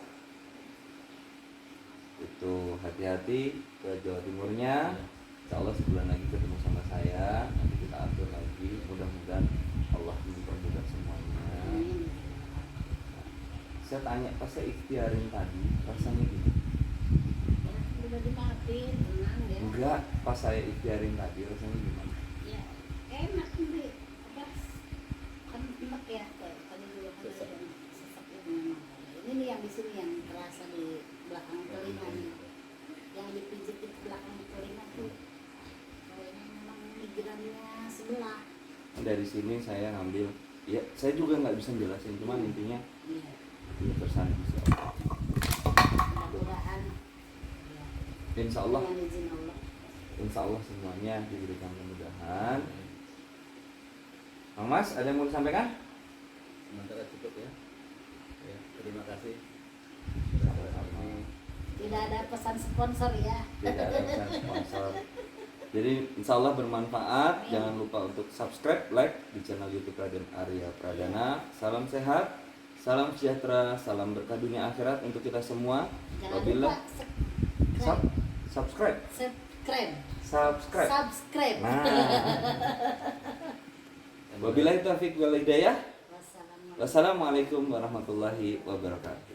Itu hati-hati ke Jawa Timurnya. Insya Allah sebulan lagi ketemu sama saya. Nanti kita atur lagi. Mudah-mudahan Allah mempermudah semuanya. Amin. Saya tanya pas saya ikhtiarin tadi rasanya gimana? Ya, udah dimaafin, tenang ya. Enggak, pas saya ikhtiarin tadi rasanya gimana? Ya, enak nih. Apa? Kan enak ya. Tadi juga kan Sesak. ada yang sesak itu memang. Ini nih yang di sini yang terasa di belakang telinga nih. Yang dipijit di belakang telinga tuh. Kayaknya memang migrannya sebelah. Dari sini saya ngambil, ya saya juga nggak bisa jelasin, cuman intinya Iya. ya tersana Insya Allah. Mudah-mudahan. Ya. Insya Allah, Dengan izin Allah. Insya Allah semuanya diberikan kemudahan. Mang Mas, ada yang mau disampaikan? Sementara cukup ya. Ya, terima kasih. Sama-sama. Tidak ada pesan sponsor ya. Tidak ada pesan sponsor. Jadi insya Allah bermanfaat. Jangan lupa untuk subscribe, like di channel YouTube Raden Arya Pradana. Salam sehat, salam sejahtera, salam berkah dunia akhirat untuk kita semua. Jangan Wabillah. lupa Subscribe. subscribe. Subscribe. Nah. Wabillahi taufiq wal hidayah. Wassalamualaikum. Wassalamualaikum warahmatullahi wabarakatuh.